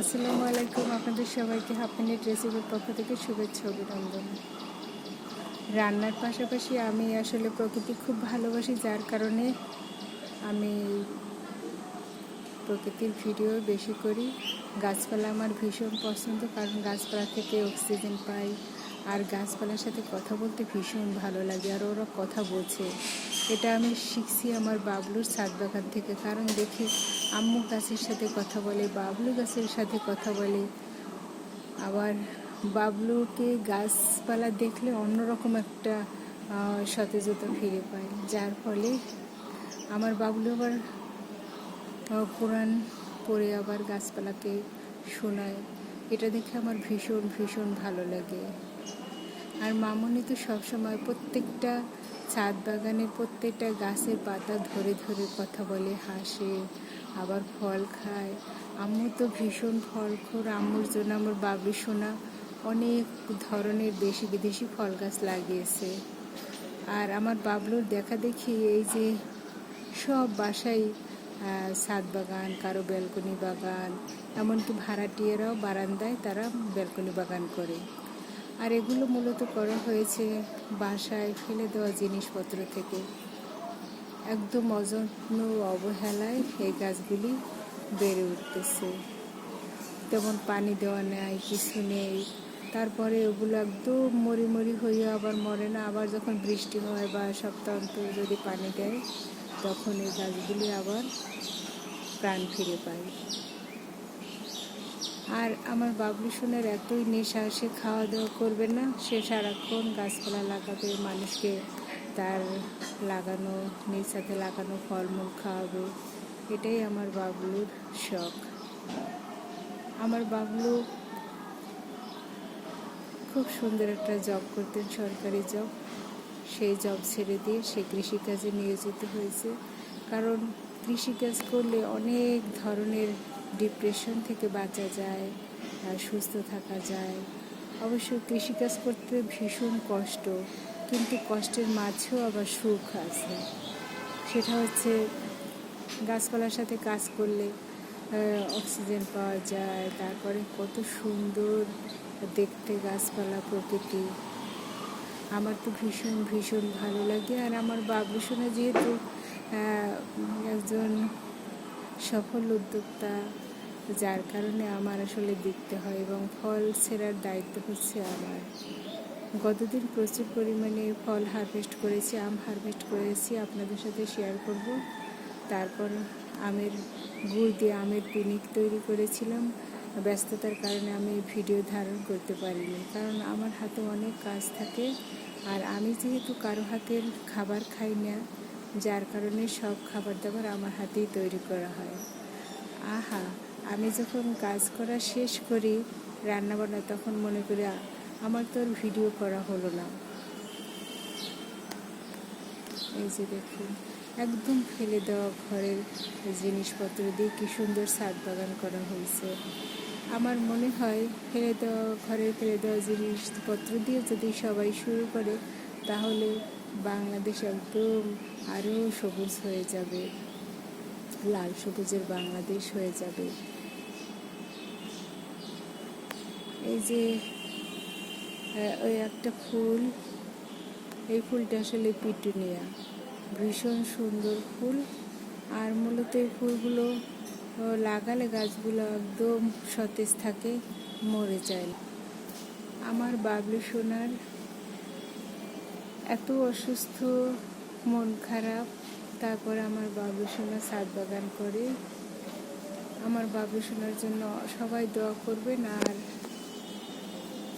আসসালামু আলাইকুম। আপনাদের সবাইকে হাফ মিনিট রেসিপির পক্ষ থেকে শুভেচ্ছা অভিনন্দন। রান্নার পাশাপাশি আমি আসলে প্রকৃতি খুব ভালোবাসি, যার কারণে আমি প্রকৃতির ভিডিও বেশি করি। গাছপালা আমার ভীষণ পছন্দ, কারণ গাছপালা থেকে অক্সিজেন পাই, আর গাছপালার সাথে কথা বলতে ভীষণ ভালো লাগে, আর ওরা কথা বোঝে। এটা আমি শিখছি আমার বাবলুর ছাদ বাগান থেকে, কারণ দেখি আম্মু গাছের সাথে কথা বলে, বাবলু গাছের সাথে কথা বলে। আবার বাবলুকে গাছপালা দেখলে অন্যরকম একটা সতেজতা ফিরে পায়, যার ফলে আমার বাবলু আবার কোরআন পড়ে আবার গাছপালাকে শোনায়। এটা দেখে আমার ভীষণ ভীষণ ভালো লাগে। আর মামনি তো সবসময় প্রত্যেকটা ছাদ বাগানের প্রত্যেকটা গাছের পাতা ধরে ধরে কথা বলে, হাসে, আবার ফল খায়। আম্মু তো ভীষণ ফলখোর। আম্মুর জন্য আমার বাবলু সোনা অনেক ধরনের দেশি বিদেশি ফল গাছ লাগিয়েছে। আর আমার বাবলুর দেখা দেখি এই যে সব বাসায় ছাদ বাগান, কারো ব্যালকনি বাগান, এমনকি ভাড়াটিয়ারাও বারান্দায় তারা ব্যালকনি বাগান করে। আর এগুলো মূলত করা হয়েছে বাসায় ফেলে দেওয়া জিনিসপত্র থেকে। একদম অযত্ন অবহেলায় এই গাছগুলি বেড়ে উঠতেছে, তেমন পানি দেওয়া নেই, কিছু নেই। তারপরে ওগুলো একদম মরি মরি হয়ে আবার মরে না। আবার যখন বৃষ্টি হয় বা সপ্তাহ অন্তর যদি পানি দেয়, তখন এই গাছগুলি আবার প্রাণ ফিরে পায়। আর আমার বাবলু সোনার এতই নেশা, সে খাওয়া দাওয়া করবে না, সে সারাক্ষণ গাছপালা লাগাবে, মানুষকে তার লাগানো, নিজ সাথে লাগানো ফলমূল খাওয়াবে। এটাই আমার বাবলুর শখ। আমার বাবলু খুব সুন্দর একটা জব করতেন, সরকারি জব। সেই জব ছেড়ে দিয়ে সে কৃষিকাজে নিয়োজিত হয়েছে, কারণ কৃষিকাজ করলে অনেক ধরনের ডিপ্রেশন থেকে বাঁচা যায়, সুস্থ থাকা যায়। অবশ্য কৃষিকাজ করতে ভীষণ কষ্ট, কিন্তু কষ্টের মাঝেও আবার সুখ আছে। সেটা হচ্ছে গাছপালার সাথে কাজ করলে অক্সিজেন পাওয়া যায়, তারপরে কত সুন্দর দেখতে গাছপালা, প্রকৃতি। আমার তো ভীষণ ভীষণ ভালো লাগে। আর আমার বাবলু সোনা যেহেতু একজন সফল উদ্যোক্তা, যার কারণে আমার আসলে দেখতে হয়, এবং ফল ছেঁড়ার দায়িত্ব হচ্ছে আমার। গতদিন প্রচুর পরিমাণে ফল হারভেস্ট করেছি, আম হারভেস্ট করেছি, আপনাদের সাথে শেয়ার করব। তারপর আমের গুড় দিয়ে আমের পিনিক তৈরি করেছিলাম। ব্যস্ততার কারণে আমি ভিডিও ধারণ করতে পারিনি, কারণ আমার হাতে অনেক কাজ থাকে। আর আমি যেহেতু কারো হাতের খাবার খাই না, যার কারণে সব খাবার দাবার আমার হাতেই তৈরি করা হয়। আহা, আমি যখন কাজ করা শেষ করি, রান্নাবান্না, তখন মনে করি আমার তো আর ভিডিও করা হলো না। এই যে দেখুন, একদম ফেলে দেওয়া ঘরের জিনিসপত্র দিয়ে কি সুন্দর ছাদ বাগান করা হয়েছে। আমার মনে হয় ফেলে দেওয়া জিনিসপত্র দিয়ে যদি সবাই শুরু করে, তাহলে বাংলাদেশ একদম আরও সবুজ হয়ে যাবে, লাল সবুজের বাংলাদেশ হয়ে যাবে। এই যে ওই একটা ফুল, এই ফুলটা আসলে পিটুনিয়া, ভীষণ সুন্দর ফুল। আর মূলত এই ফুলগুলো লাগালে গাছগুলো একদম সতেজ থাকে, মরে যায়। আমার বাবলু সোনার এত অসুস্থ, মন খারাপ, তারপর আমার বাবলু সোনা ছাদ বাগান করে। আমার বাবলু সোনার জন্য সবাই দোয়া করবেন, আর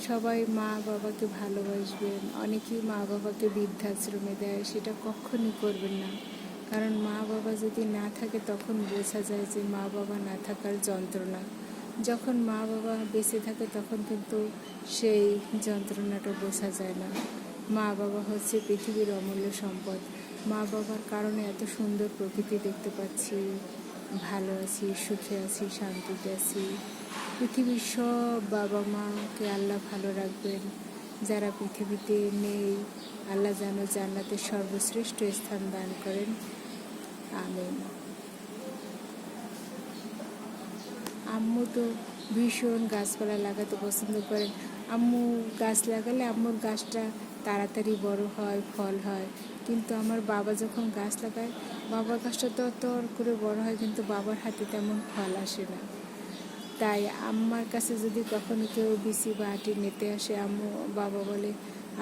সবাই মা বাবাকে ভালোবাসবেন। অনেকেই মা বাবাকে বৃদ্ধাশ্রমে দেয়, সেটা কখনই করবেন না, কারণ মা বাবা যদি না থাকে তখন বোঝা যায় যে মা বাবা না থাকার যন্ত্রণা। যখন মা বাবা বেঁচে থাকে তখন কিন্তু সেই যন্ত্রণাটা বোঝা যায় না। মা বাবা হচ্ছে পৃথিবীর অমূল্য সম্পদ। মা বাবার কারণে এত সুন্দর প্রকৃতি দেখতে পাচ্ছি, ভালো আছি, সুখে আছি, শান্তিতে আছি। পৃথিবীর সব বাবা মাকে আল্লাহ ভালো রাখবেন। যারা পৃথিবীতে নেই, আল্লাহ যেন জান্নাতের সর্বশ্রেষ্ঠ স্থান দান করেন, আমিন। আম্মু তো ভীষণ গাছপালা লাগাতে পছন্দ করেন। আম্মু গাছ লাগালে আম্মুর গাছটা তাড়াতাড়ি বড় হয়, ফল হয়। কিন্তু আমার বাবা যখন গাছ লাগায়, বাবার গাছটা তর করে বড় হয়, কিন্তু বাবার হাতে তেমন ফল আসে না। তাই আম্মার কাছে যদি কখনো কেউ বিচি বা আটি নিতে আসে, বাবা বলে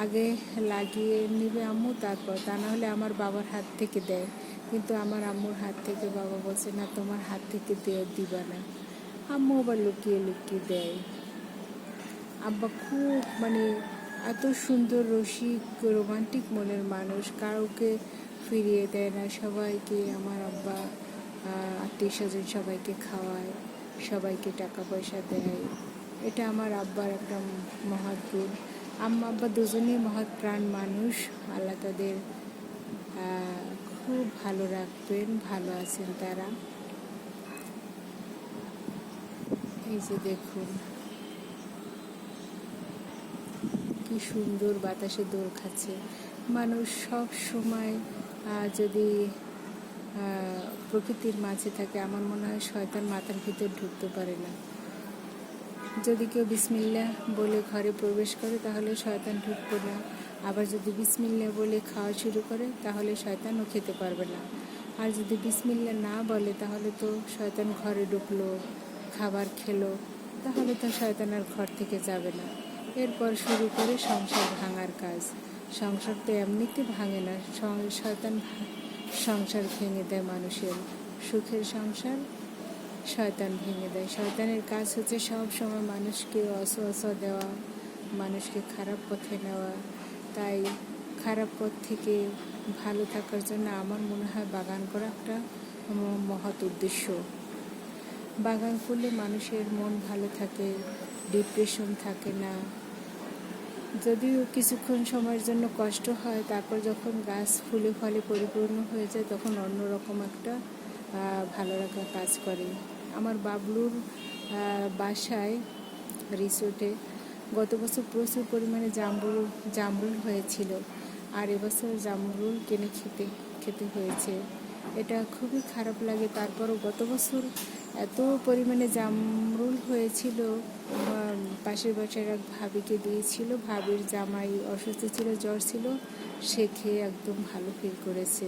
আগে লাগিয়ে নিবে আম্মু, তারপর, তা না হলে আমার বাবার হাত থেকে দেয়। কিন্তু আমার আম্মুর হাত থেকে বাবা বলছে না, তোমার হাত থেকে দিবা না। আম্মু আবার লুকিয়ে লুকিয়ে দেয়। আব্বা খুব এত সুন্দর রসিক রোমান্টিক মনের মানুষ, কাউকে ফিরিয়ে দেয় না। সবাইকে আমার আব্বা আত্মীয় স্বজন সবাইকে খাওয়ায়, সবাইকে টাকা পয়সা দেয়। এটা আমার আব্বার একটা মহৎ গুণ। আব্বা দুজনেই মহৎ প্রাণ মানুষ। আল্লাহ তাদের খুব ভালো রাখবেন, ভালো আছেন তারা। এই যে দেখুন কি সুন্দর বাতাসে দোল খাচ্ছে। মানুষ সব সময় যদি প্রকৃতির মাঝে থাকে, আমার মনে হয় শয়তান মাথার ভিতর ঢুকতে পারে না। যদি কেউ বিসমিল্লাহ বলে ঘরে প্রবেশ করে, তাহলে শয়তান ঢুকবে না। আবার যদি বিসমিল্লাহ বলে খাওয়া শুরু করে, তাহলে শয়তানও খেতে পারবে না। আর যদি বিসমিল্লাহ না বলে, তাহলে তো শয়তান ঘরে ঢুকলো, খাবার খেলো, তাহলে তো শয়তান আর ঘর থেকে যাবে না। এরপর শুরু করে সংসার ভাঙার কাজ। সংসার তো এমনিতে ভাঙে না, শয়তান সংসার ভেঙে দেয় মানুষের। সুখের সংসার শয়তান ভেঙে দেয়। শয়তানের কাজ হচ্ছে সব সময় মানুষকে অসওয়াসা দেওয়া, মানুষকে খারাপ পথে নেওয়া। তাই খারাপ পথ থেকে ভালো থাকার জন্য আমার মনে হয় বাগান করা একটা মহৎ উদ্দেশ্য। বাগান করলে মানুষের মন ভালো থাকে, ডিপ্রেশন থাকে না। যদিও কিছুক্ষণ সময়ের জন্য কষ্ট হয়, তারপর যখন গাছ ফুলে ফলে পরিপূর্ণ হয়ে যায়, তখন অন্যরকম একটা ভালো লাগা কাজ করে। আমার বাবলুর বাসায় রিসোর্টে গত বছর প্রচুর পরিমাণে জামরুল হয়েছিল, আর এবছর জামরুল কিনে খেতে হয়েছে। এটা খুবই খারাপ লাগে। তারপরও গত বছর এত পরিমাণে জামরুল হয়েছিল, পাশের বাসার এক ভাবিকে দিয়েছিল। ভাবির জামাই অসুস্থ ছিল, জ্বর ছিল, সে খেয়ে একদম ভালো ফিল করেছে।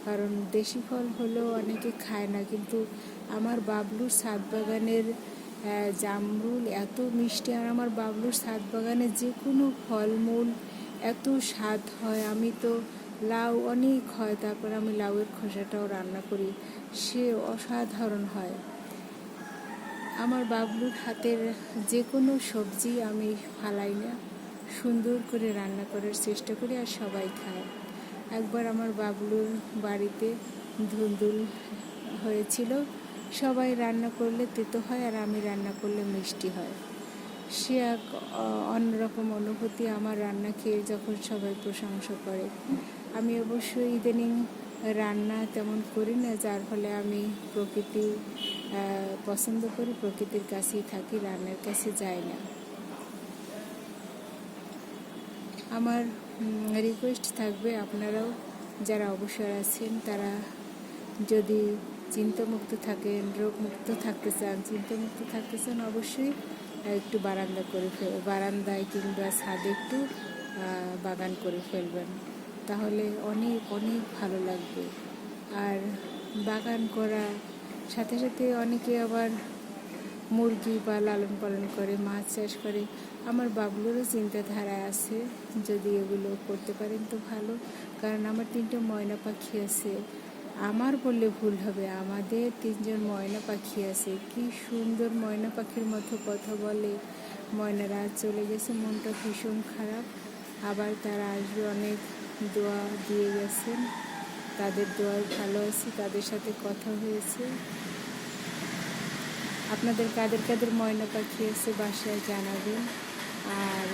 কারণ দেশি ফল হলেও অনেকে খায় না, কিন্তু আমার বাবলুর ছাদ বাগানের জামরুল এত মিষ্টি। আর আমার বাবলুর ছাদ বাগানে যে কোনো ফলমূল এত স্বাদ হয়। আমি তো লাউ অনেক হয়, তারপর আমি লাউয়ের খোসাটাও রান্না করি, সে অসাধারণ হয়। আমার বাবলুর হাতের যে কোনো সবজি আমি ফালাই না, সুন্দর করে রান্না করার চেষ্টা করি, আর সবাই খায়। একবার আমার বাবলুর বাড়িতে ধুন্দুল হয়েছিল, সবাই রান্না করলে তেতো হয়, আর আমি রান্না করলে মিষ্টি হয়। সে এক অন্যরকম অনুভূতি আমার রান্না খেয়ে যখন সবাই প্রশংসা করে। আমি অবশ্যই ইদানিং রান্না তেমন করি না, যার ফলে আমি প্রকৃতি পছন্দ করি, প্রকৃতির কাছেই থাকি, রান্নার কাছে যাই না। আমার রিকোয়েস্ট থাকবে, আপনারাও যারা অবসর আছেন, তারা যদি চিন্তামুক্ত থাকেন, রোগমুক্ত থাকতে চান, অবশ্যই একটু বারান্দায় কিংবা ছাদে একটু বাগান করে ফেলবেন, তাহলে অনেক অনেক ভালো লাগবে। আর বাগান করা সাথে সাথে অনেকে আবার মুরগি বা লালন পালন করে, মাছ চাষ করে। আমার বাবলুরও চিন্তাধারা আছে, যদি এগুলো করতে পারেন তো ভালো। কারণ আমার 3টে ময়না পাখি আছে। আমার বললে ভুল হবে, আমাদের 3জন ময়না পাখি আছে। কি সুন্দর ময়না পাখির মতো কথা বলে। ময়নারা চলে গেছে, মনটা ভীষণ খারাপ। আবার তারা আসবে, অনেক দোয়া দিয়ে গেছেন, তাদের দোয়ায় ভালো আছি, তাদের সাথে কথা হয়েছে। আপনাদের কাদের ময়না পাখি আছে বাসায় জানাবেন। আর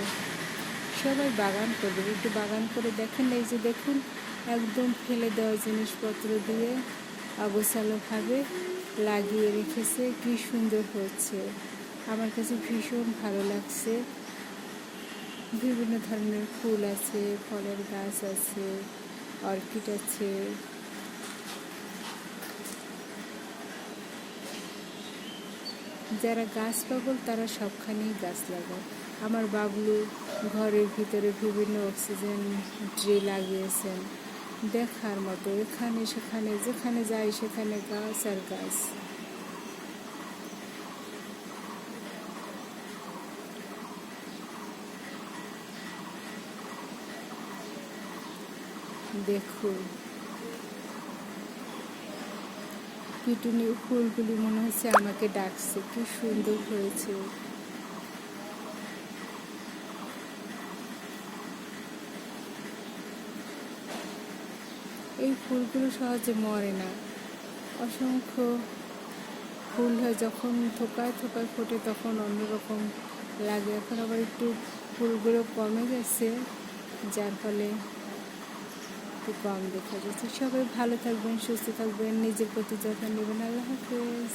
সবাই বাগান করবেন, একটু বাগান করে দেখেন। এই যে দেখুন, একদম ফেলে দেওয়া জিনিসপত্র দিয়ে অগোছালোভাবে লাগিয়ে রেখেছে, কি সুন্দর হচ্ছে। আমার কাছে ভীষণ ভালো লাগছে। বিভিন্ন ধরনের ফুল আছে, ফলের গাছ আছে, অর্কিড আছে। যারা গাছ পাগল তারা সবখানেই গাছ লাগায়। আমার বাবলু ঘরের ভিতরে বিভিন্ন অক্সিজেন ট্রি লাগিয়েছেন, দেখার মতো। এখানে সেখানে যেখানে যাই সেখানে গাছ আর গাছ। দেখুন পিটুনি ফুলগুলি মনে হচ্ছে আমাকে ডাকছে, কি সুন্দর হয়েছে। এই ফুলগুলো সহজে মরে না, অসংখ্য ফুল হয়। যখন থোকায় থোকায় ফোটে তখন অন্যরকম লাগে। এখন আবার একটু ফুলগুলো কমে গেছে, যার ফলে একটু কম দেখা যাচ্ছে। সবাই ভালো থাকবেন, সুস্থ থাকবেন, নিজের প্রতি যত্ন নেবেন। আল্লাহ হাফেজ।